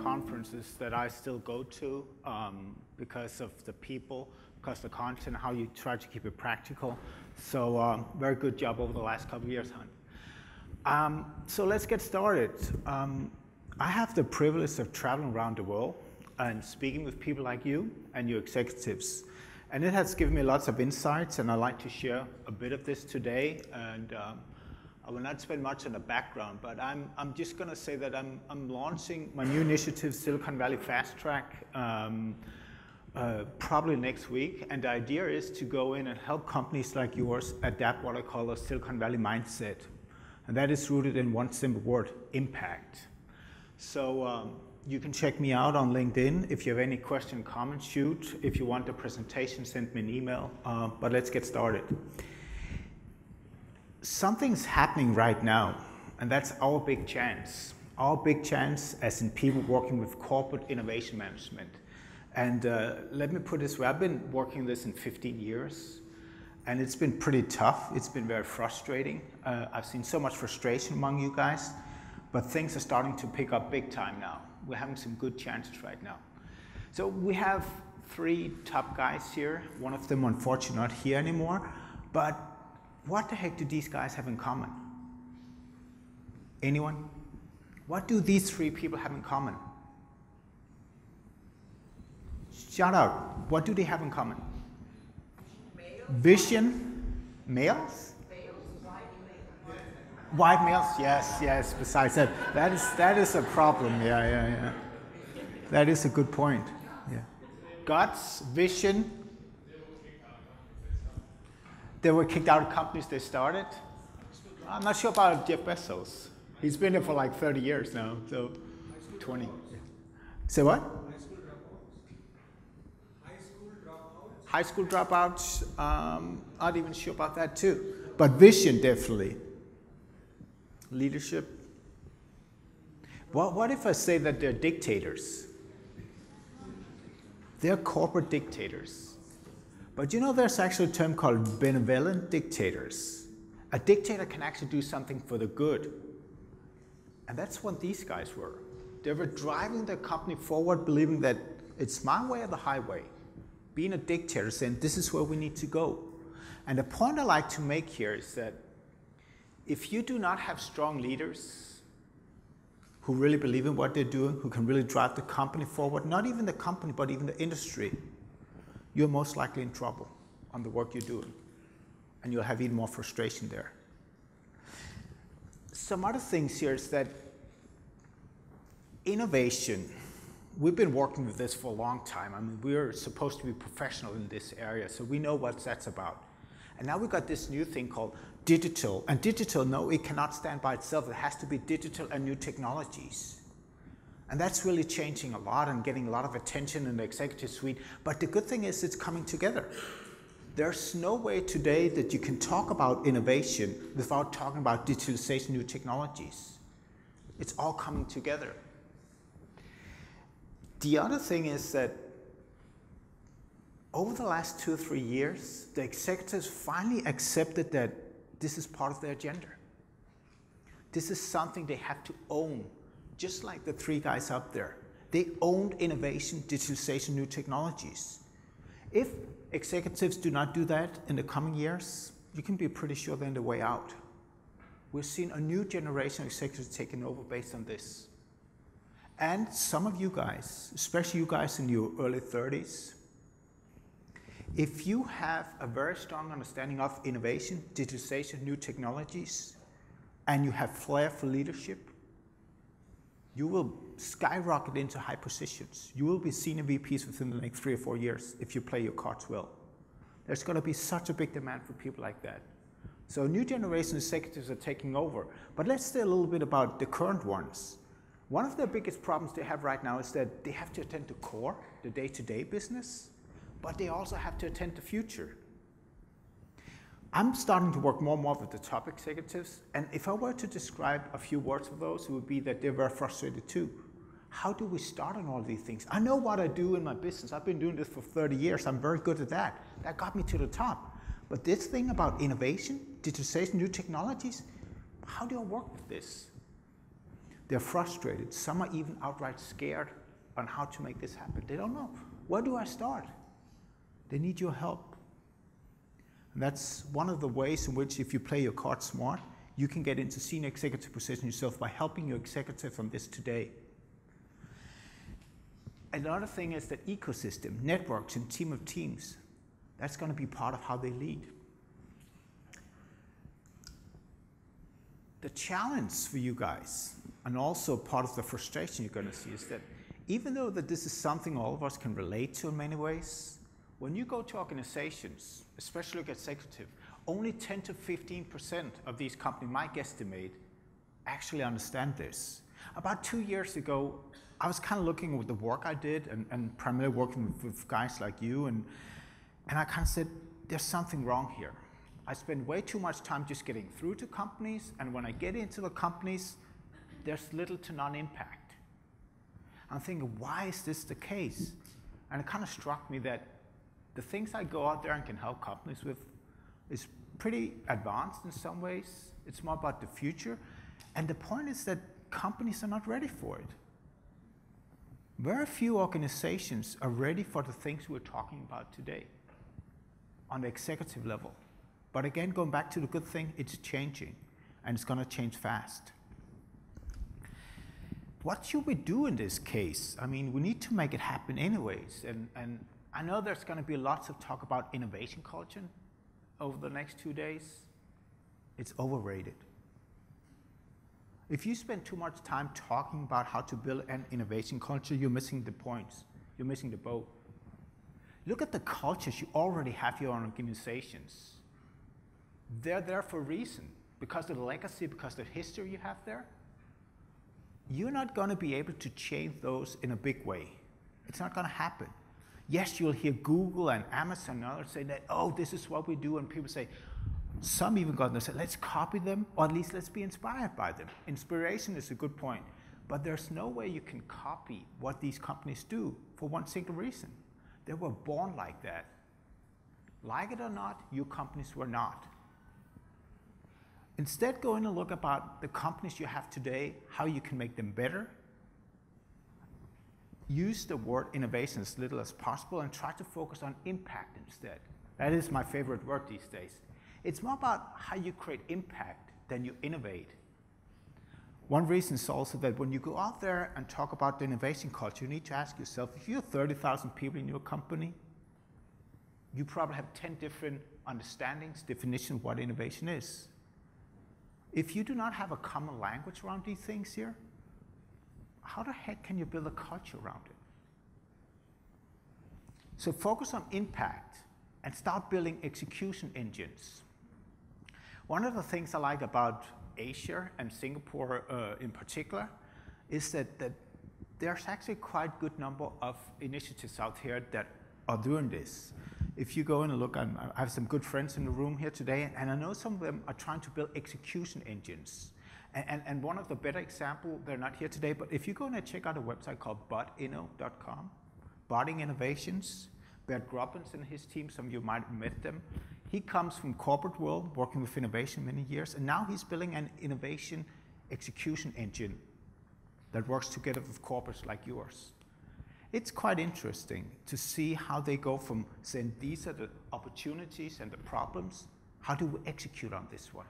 conferences that I still go to because of the people, because of the content, how you try to keep it practical. So very good job over the last couple of years, hon. So let's get started. I have the privilege of traveling around the world and speaking with people like you and your executives. And it has given me lots of insights, and I'd like to share a bit of this today. And I will not spend much on the background, but I'm just going to say that I'm launching my new initiative, Silicon Valley Fast Track, probably next week. And the idea is to go in and help companies like yours adapt what I call a Silicon Valley mindset. And that is rooted in one simple word: impact. So you can check me out on LinkedIn. If you have any question, comment, shoot. If you want the presentation, send me an email. But let's get started. Something's happening right now, and that's our big chance. Our big chance as in people working with corporate innovation management. And let me put it this way, I've been working this in 15 years, and it's been pretty tough. It's been very frustrating. I've seen so much frustration among you guys, but things are starting to pick up big time now. We're having some good chances right now. So we have 3 top guys here. One of them, unfortunately, not here anymore. But what the heck do these guys have in common? Anyone? What do these 3 people have in common? Shout out. What do they have in common? Males. Vision. Males? White males, yes. Besides that, that is a problem. Yeah. That is a good point. Yeah. Guts, vision. They were kicked out of companies they started. I'm not sure about Jeff Bezos. He's been there for like 30 years now, so 20. Yeah. Say what? High school dropouts. Not even sure about that too. But vision, definitely. Leadership. Well, what if I say that they're dictators? They're corporate dictators. But you know, there's actually a term called benevolent dictators. A dictator can actually do something for the good. And that's what these guys were. They were driving their company forward, believing that it's my way or the highway. Being a dictator, saying this is where we need to go. And the point I like to make here is that if you do not have strong leaders who really believe in what they're doing, who can really drive the company forward, not even the company, but even the industry, you're most likely in trouble on the work you're doing. And you'll have even more frustration there. Some other things here is that innovation, we've been working with this for a long time. I mean, we're supposed to be professional in this area, so we know what that's about. And now we've got this new thing called digital. And digital, no, it cannot stand by itself. It has to be digital and new technologies. And that's really changing a lot and getting a lot of attention in the executive suite. But the good thing is it's coming together. There's no way today that you can talk about innovation without talking about digitalization, new technologies. It's all coming together. The other thing is that over the last 2 or 3 years, the executives finally accepted that this is part of their agenda. This is something they have to own, just like the 3 guys up there. They owned innovation, digitalization, new technologies. If executives do not do that in the coming years, you can be pretty sure they're on the way out. We're seeing a new generation of executives taking over based on this. And some of you guys, especially you guys in your early 30s, if you have a very strong understanding of innovation, digitalization, new technologies, and you have flair for leadership, you will skyrocket into high positions. You will be senior VPs within the next 3 or 4 years if you play your cards well. There's going to be such a big demand for people like that. So new generation executives are taking over. But let's say a little bit about the current ones. One of the biggest problems they have right now is that they have to attend to core, the day-to-day business, but they also have to attend to future. I'm starting to work more and more with the top executives, and if I were to describe a few words of those, it would be that they're very frustrated too. How do we start on all these things? I know what I do in my business. I've been doing this for 30 years. I'm very good at that. That got me to the top. But this thing about innovation, digitalization, new technologies, how do I work with this? They're frustrated. Some are even outright scared on how to make this happen. They don't know. Where do I start? They need your help. And that's one of the ways in which, if you play your cards smart, you can get into senior executive position yourself by helping your executive on this today. Another thing is that ecosystem, networks, and team of teams, that's going to be part of how they lead. The challenge for you guys, and also part of the frustration you're going to see, is that even though that this is something all of us can relate to in many ways, when you go to organizations, especially executive, only 10 to 15% of these companies, my guesstimate, actually understand this. About 2 years ago, I was kind of looking at the work I did and primarily working with guys like you, and I kind of said, there's something wrong here. I spend way too much time just getting through to companies, and when I get into the companies, there's little to none impact. I'm thinking, why is this the case? And it kind of struck me that the things I go out there and can help companies with is pretty advanced in some ways. It's more about the future. And the point is that companies are not ready for it. Very few organizations are ready for the things we're talking about today on the executive level. But again, going back to the good thing, it's changing, and it's going to change fast. What should we do in this case? I mean, we need to make it happen anyways. And I know there's going to be lots of talk about innovation culture over the next 2 days. It's overrated. If you spend too much time talking about how to build an innovation culture, you're missing the points. You're missing the boat. Look at the cultures you already have here on organizations. They're there for a reason, because of the legacy, because of the history you have there. You're not going to be able to change those in a big way. It's not going to happen. Yes, you'll hear Google and Amazon and others say that, oh, this is what we do, and people say, some even got to say, let's copy them, or at least let's be inspired by them. Inspiration is a good point, but there's no way you can copy what these companies do for one single reason. They were born like that. Like it or not, your companies were not. Instead, go in and look about the companies you have today, how you can make them better. Use the word innovation as little as possible and try to focus on impact instead. That is my favorite word these days. It's more about how you create impact than you innovate. One reason is also that when you go out there and talk about the innovation culture, you need to ask yourself, if you have 30,000 people in your company, you probably have 10 different understandings, definitions of what innovation is. If you do not have a common language around these things here, how the heck can you build a culture around it? So focus on impact and start building execution engines. One of the things I like about Asia and Singapore in particular is that there's actually quite a good number of initiatives out here that are doing this. If you go in and look, I have some good friends in the room here today, and I know some of them are trying to build execution engines. And one of the better examples, they're not here today, but if you go and check out a website called Innov8rs.com, Botting Innovations, Bert Grobbins and his team, some of you might have met them. He comes from corporate world, working with innovation many years, and now he's building an innovation execution engine that works together with corporates like yours. It's quite interesting to see how they go from saying these are the opportunities and the problems, how do we execute on this one?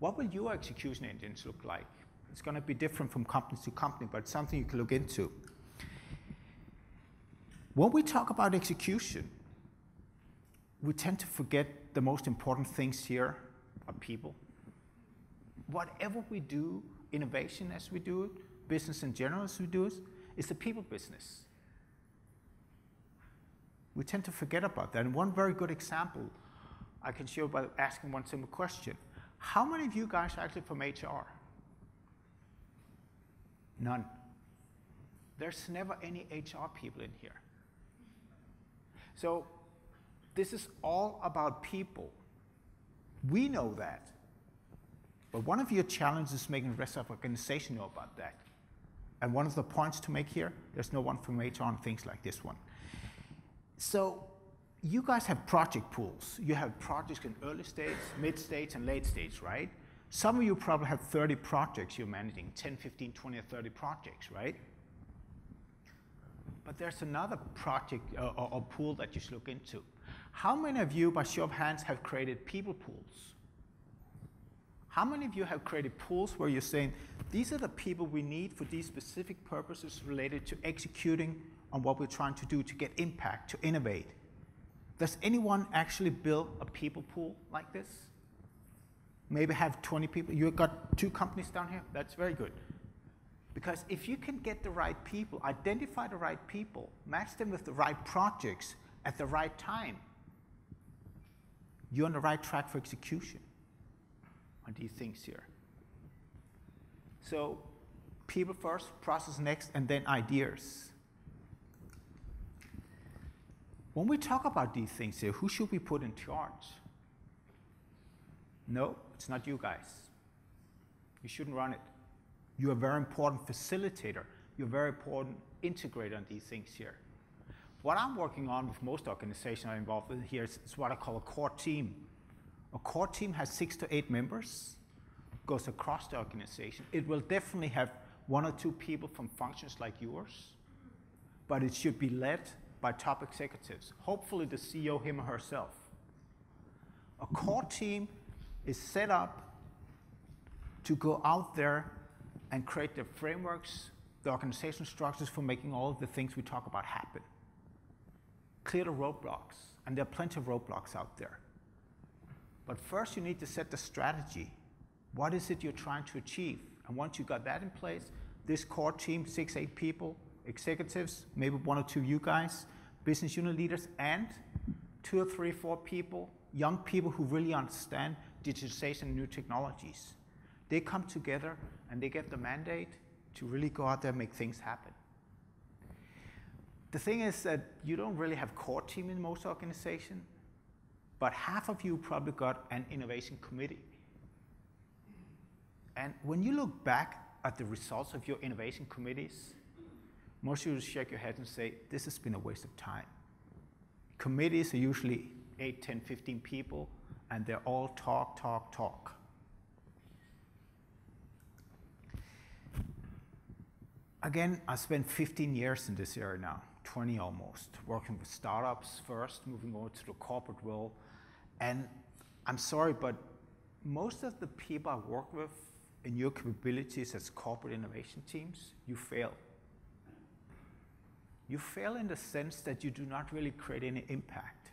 What will your execution engines look like? It's going to be different from company to company, but it's something you can look into. When we talk about execution, we tend to forget the most important things here are people. Whatever we do, innovation as we do it, business in general as we do it, it's a people business. We tend to forget about that. And one very good example I can show by asking one simple question. How many of you guys are actually from HR? None. There's never any HR people in here. So this is all about people. We know that. But one of your challenges is making the rest of the organization know about that. And one of the points to make here, there's no one from HR on things like this one. So you guys have project pools. You have projects in early stage, mid stage, and late stage, right? Some of you probably have 30 projects you're managing, 10, 15, 20, or 30 projects, right? But there's another project or pool that you should look into. How many of you, by show of hands, have created people pools? How many of you have created pools where you're saying, these are the people we need for these specific purposes related to executing on what we're trying to do to get impact, to innovate? Does anyone actually build a people pool like this? Maybe have 20 people. You've got 2 companies down here. That's very good. Because if you can get the right people, identify the right people, match them with the right projects at the right time, you're on the right track for execution on these things here. So people first, process next, and then ideas. When we talk about these things here, who should we put in charge? No, it's not you guys. You shouldn't run it. You're a very important facilitator. You're a very important integrator on these things here. What I'm working on with most organizations I'm involved with here is what I call a core team. A core team has 6 to 8 members, goes across the organization. It will definitely have 1 or 2 people from functions like yours, but it should be led by top executives, hopefully the CEO, him or herself. A core team is set up to go out there and create the frameworks, the organizational structures for making all of the things we talk about happen. Clear the roadblocks, and there are plenty of roadblocks out there. But first you need to set the strategy. What is it you're trying to achieve? And once you got that in place, this core team, 6, 8 people, executives, maybe 1 or 2 of you guys, business unit leaders, and 2 or 3, 4 people, young people who really understand digitization and new technologies. They come together and they get the mandate to really go out there and make things happen. The thing is that you don't really have core team in most organizations, but half of you probably got an innovation committee. And when you look back at the results of your innovation committees, most of you will shake your head and say, this has been a waste of time. Committees are usually 8, 10, 15 people, and they're all talk, talk, talk. Again, I spent 15 years in this area now, 20 almost, working with startups first, moving over to the corporate world. And I'm sorry, but most of the people I work with in your capabilities as corporate innovation teams, you fail. You fail in the sense that you do not really create any impact.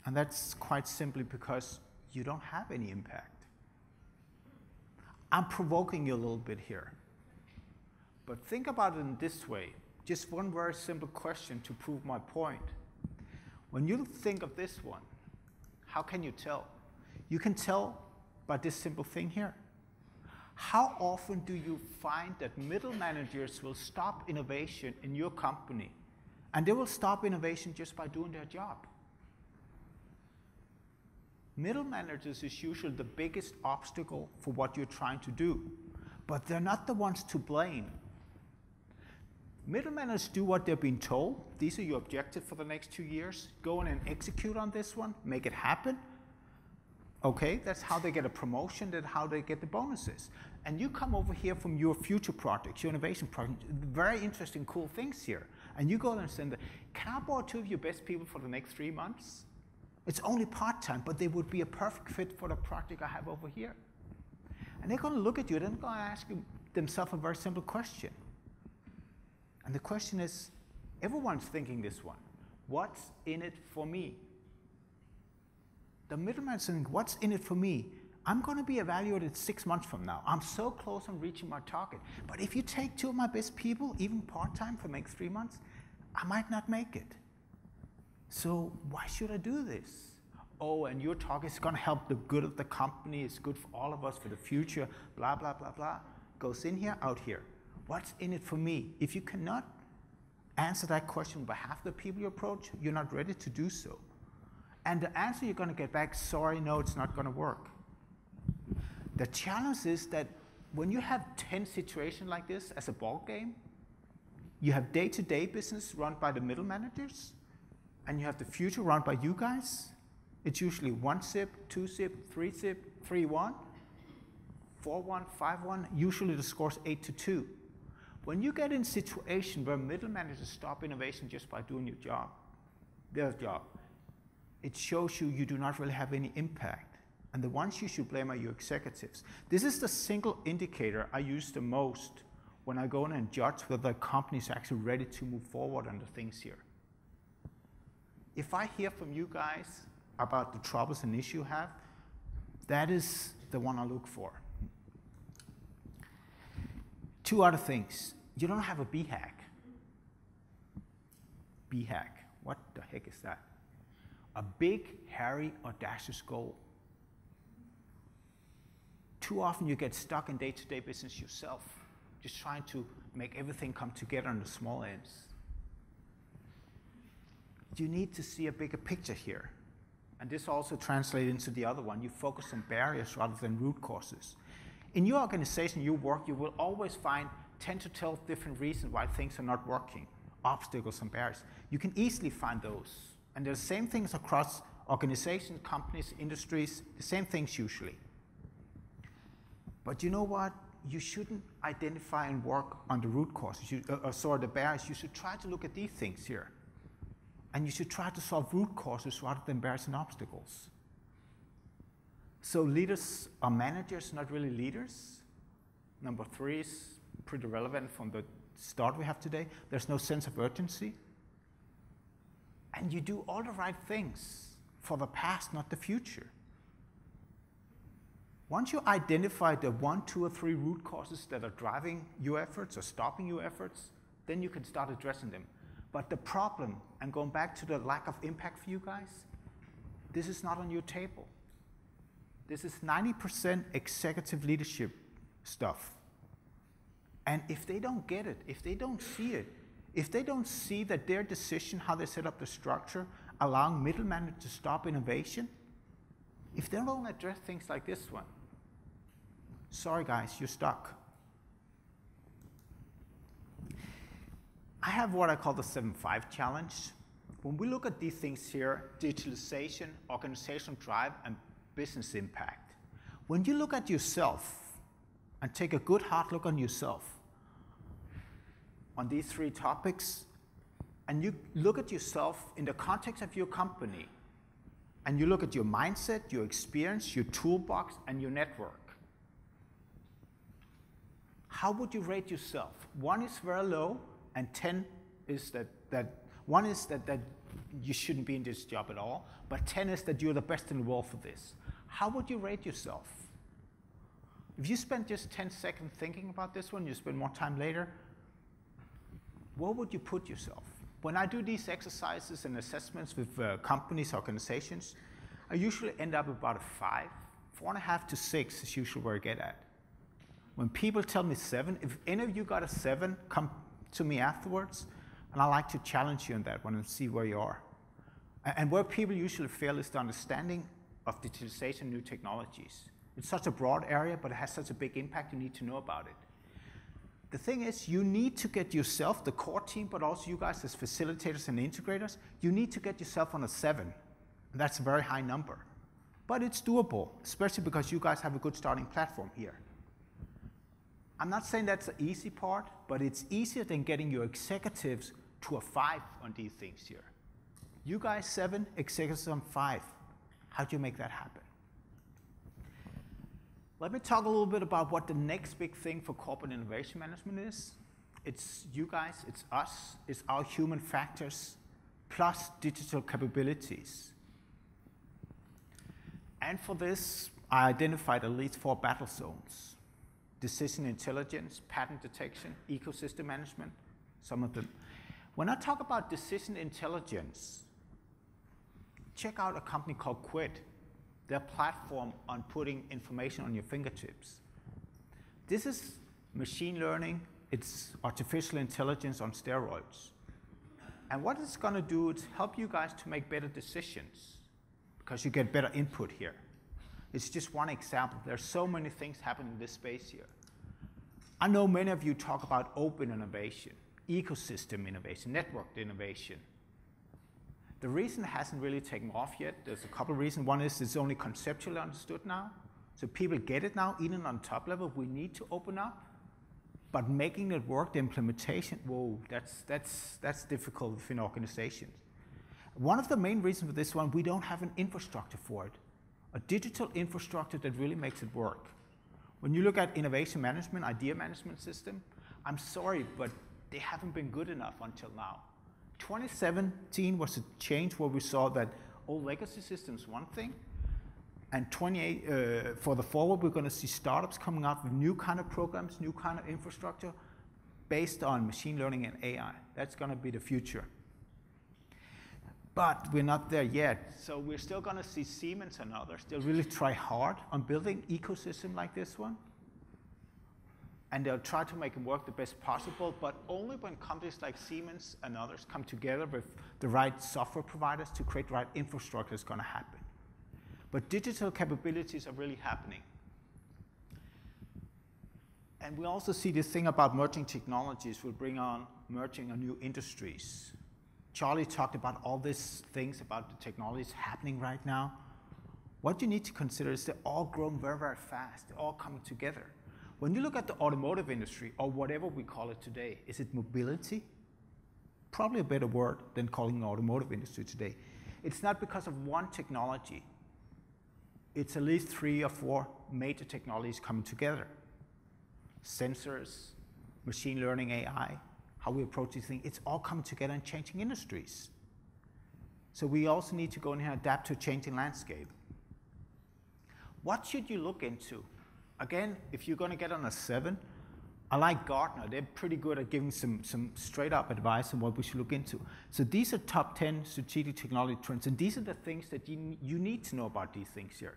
And that's quite simply because you don't have any impact. I'm provoking you a little bit here. But think about it in this way. Just one very simple question to prove my point. When you think of this one, how can you tell? You can tell by this simple thing here. How often do you find that middle managers will stop innovation in your company, and they will stop innovation just by doing their job? Middle managers is usually the biggest obstacle for what you're trying to do, but they're not the ones to blame. Middle managers do what they're being told. These are your objectives for the next 2 years. Go in and execute on this one, make it happen. Okay, that's how they get a promotion, that's how they get the bonuses. And you come over here from your future projects, your innovation projects, very interesting, cool things here. And you go and say, can I borrow 2 of your best people for the next 3 months? It's only part-time, but they would be a perfect fit for the project I have over here. And they're going to look at you, and they're going to ask themselves a very simple question. And the question is, everyone's thinking this one, what's in it for me? The middleman's saying, what's in it for me? I'm going to be evaluated 6 months from now. I'm so close on reaching my target. But if you take 2 of my best people, even part-time for the next 3 months, I might not make it. So why should I do this? Oh, and your target is going to help the good of the company. It's good for all of us for the future, blah, blah, blah, blah. Goes in here, out here. What's in it for me? If you cannot answer that question on behalf of the people you approach, you're not ready to do so. And the answer you're going to get back, sorry, no, it's not going to work. The challenge is that when you have 10 situations like this as a ball game, you have day-to-day business run by the middle managers, and you have the future run by you guys. It's usually 1 SIP, 2 SIP, 3 SIP, 3-1, 4-1, 5-1, usually the score's 8-2. When you get in a situation where middle managers stop innovation just by doing their job, it shows you do not really have any impact. And the ones you should blame are your executives. This is the single indicator I use the most when I go in and judge whether the company is actually ready to move forward on the things here. If I hear from you guys about the troubles and issues you have, that is the one I look for. 2 other things. You don't have a BHAG. BHAG, what the heck is that? A big, hairy, audacious goal. Too often you get stuck in day-to-day business yourself, just trying to make everything come together on the small ends. You need to see a bigger picture here. And this also translates into the other one. You focus on barriers rather than root causes. In your organization, your work, you will always find 10 to 12 different reasons why things are not working, obstacles and barriers. You can easily find those. And there are the same things across organizations, companies, industries, the same things usually. But you know what? You shouldn't identify and work on the root causes, the barriers. You should try to look at these things here. And you should try to solve root causes rather than barriers and obstacles. So leaders are managers, not really leaders. Number 3 is pretty relevant from the start we have today. There's no sense of urgency. And you do all the right things for the past, not the future. Once you identify the 1, 2, or 3 root causes that are driving your efforts or stopping your efforts, then you can start addressing them. But the problem, and going back to the lack of impact for you guys, this is not on your table. This is 90% executive leadership stuff. And if they don't get it, if they don't see it, if they don't see that their decision, how they set up the structure, allowing middle managers to stop innovation, if they don't address things like this one, sorry guys, you're stuck. I have what I call the 7-5 challenge. When we look at these things here, digitalization, organizational drive, and business impact, when you look at yourself and take a good hard look on yourself on these 3 topics, and you look at yourself in the context of your company, and you look at your mindset, your experience, your toolbox, and your network, how would you rate yourself? 1 is very low, and 10 is that you shouldn't be in this job at all, but 10 is that you're the best in the world for this. How would you rate yourself? If you spend just 10 seconds thinking about this one, you spend more time later, where would you put yourself? When I do these exercises and assessments with companies, organizations, I usually end up about a 5. 4.5 to 6 is usually where I get at. When people tell me 7, if any of you got a 7, come to me afterwards, and I like to challenge you on that one and see where you are. And where people usually fail is the understanding of digitalization, new technologies. It's such a broad area, but it has such a big impact, you need to know about it. The thing is, you need to get yourself, the core team, but also you guys as facilitators and integrators, you need to get yourself on a 7. And that's a very high number. But it's doable, especially because you guys have a good starting platform here. I'm not saying that's the easy part, but it's easier than getting your executives to a 5 on these things here. You guys 7, executives on 5. How do you make that happen? Let me talk a little bit about what the next big thing for corporate innovation management is. It's you guys, it's us, it's our human factors, plus digital capabilities. And for this, I identified at least 4 battle zones. Decision intelligence, pattern detection, ecosystem management, some of them. When I talk about decision intelligence, check out a company called Quid, their platform on putting information on your fingertips. This is machine learning, it's artificial intelligence on steroids. And what it's going to do is help you guys to make better decisions because you get better input here. It's just one example. There's so many things happening in this space here. I know many of you talk about open innovation, ecosystem innovation, networked innovation. The reason it hasn't really taken off yet, there's a couple of reasons. One is it's only conceptually understood now. So people get it now, even on top level, we need to open up. But making it work, the implementation, whoa, that's difficult within organizations. One of the main reasons for this one, we don't have an infrastructure for it. A digital infrastructure that really makes it work. When you look at innovation management, idea management system, I'm sorry, but they haven't been good enough until now. 2017 was a change where we saw that old legacy systems one thing, and for the forward, we're going to see startups coming up with new kind of programs, new kind of infrastructure based on machine learning and AI. That's going to be the future. But we're not there yet. So we're still going to see Siemens and others. They'll really try hard on building ecosystem like this one. And they'll try to make it work the best possible, but only when companies like Siemens and others come together with the right software providers to create the right infrastructure is going to happen. But digital capabilities are really happening. And we also see this thing about merging technologies will bring on merging of new industries. Charlie talked about all these things about the technologies happening right now. What you need to consider is they're all growing very, very fast. They're all coming together. When you look at the automotive industry, or whatever we call it today, is it mobility? Probably a better word than calling the automotive industry today. It's not because of one technology. It's at least 3 or 4 major technologies coming together. Sensors, machine learning, AI, how we approach these things, it's all coming together and changing industries. So we also need to go in here and adapt to a changing landscape. What should you look into? Again, if you're going to get on a 7, I like Gartner. They're pretty good at giving some straight up advice on what we should look into. So these are top 10 strategic technology trends, and these are the things that you need to know about these things here.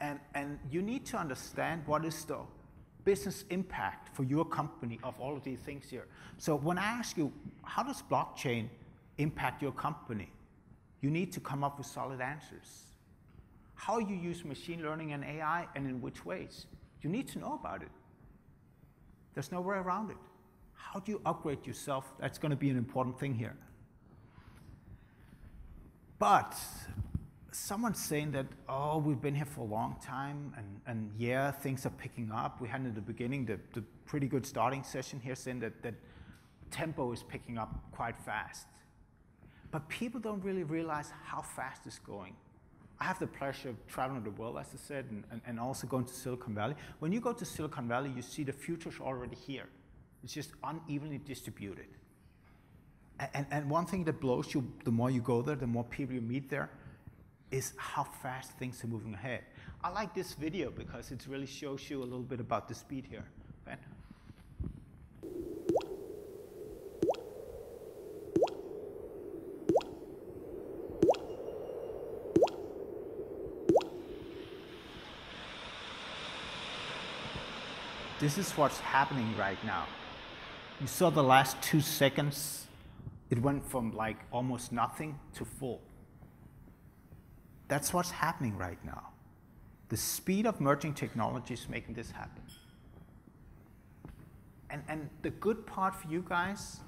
And you need to understand what is the business impact for your company of all of these things here. So when I ask you, how does blockchain impact your company? You need to come up with solid answers. How you use machine learning and AI, and in which ways? You need to know about it. There's no way around it. How do you upgrade yourself? That's going to be an important thing here. But someone's saying that, oh, we've been here for a long time, and yeah, things are picking up. We had in the beginning the pretty good starting session here saying that tempo is picking up quite fast. But people don't really realize how fast it's going. I have the pleasure of traveling the world, as I said, and also going to Silicon Valley. When you go to Silicon Valley, you see the future's already here. It's just unevenly distributed. And one thing that blows you, the more you go there, the more people you meet there, is how fast things are moving ahead. I like this video because it really shows you a little bit about the speed here. Ben? This is what's happening right now. You saw the last 2 seconds, it went from like almost nothing to full. That's what's happening right now. The speed of merging technologies is making this happen. And the good part for you guys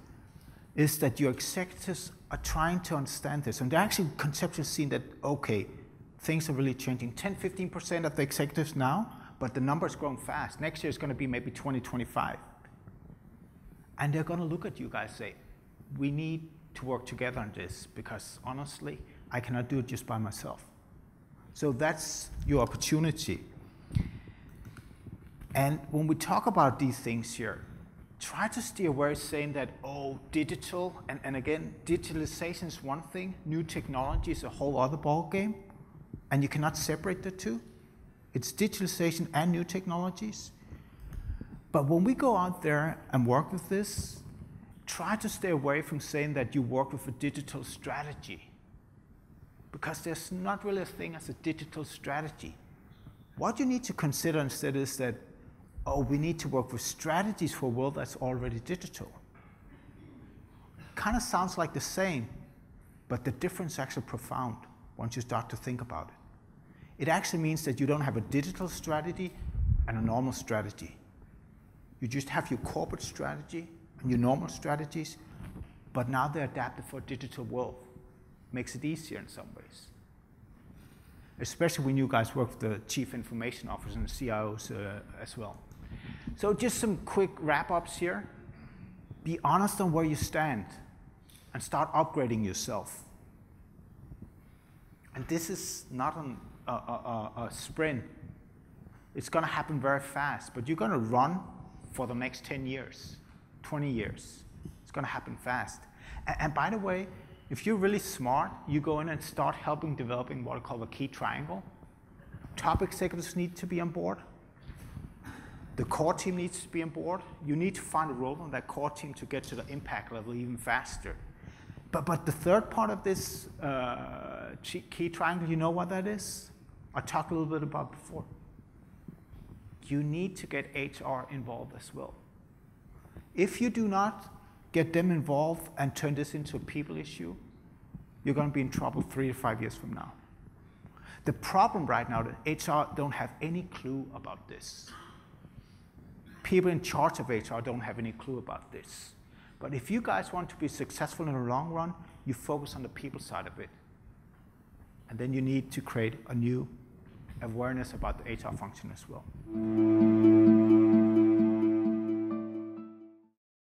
is that your executives are trying to understand this. And they're actually conceptually seeing that, okay, things are really changing. 10–15% of the executives now, but the number is growing fast. Next year is going to be maybe 20–25. And they're going to look at you guys and say, we need to work together on this because honestly, I cannot do it just by myself. So that's your opportunity. And when we talk about these things here, try to steer away saying that, oh, digital, and again, digitalization is one thing, new technology is a whole other ballgame, and you cannot separate the two. It's digitalization and new technologies. But when we go out there and work with this, try to stay away from saying that you work with a digital strategy, because there's not really a thing as a digital strategy. What you need to consider instead is that, oh, we need to work with strategies for a world that's already digital. Kind of sounds like the same, but the difference is actually profound once you start to think about it. It actually means that you don't have a digital strategy and a normal strategy. You just have your corporate strategy and your normal strategies, but now they're adapted for a digital world. Makes it easier in some ways. especially when you guys work with the chief information officers and the CIOs as well. So just some quick wrap-ups here. Be honest on where you stand and start upgrading yourself. And this is not a sprint. It's going to happen very fast, but you're going to run for the next 10 years, 20 years. It's going to happen fast. And by the way, if you're really smart, you go in and start helping developing what I call the key triangle. Top executives need to be on board. The core team needs to be on board. You need to find a role in that core team to get to the impact level even faster. But the third part of this key triangle, you know what that is? I talked a little bit about before. You need to get HR involved as well. If you do not get them involved and turn this into a people issue, you're going to be in trouble 3 to 5 years from now. The problem right now is that HR don't have any clue about this. People in charge of HR don't have any clue about this. But if you guys want to be successful in the long run, you focus on the people side of it. And then you need to create a new awareness about the HR function as well.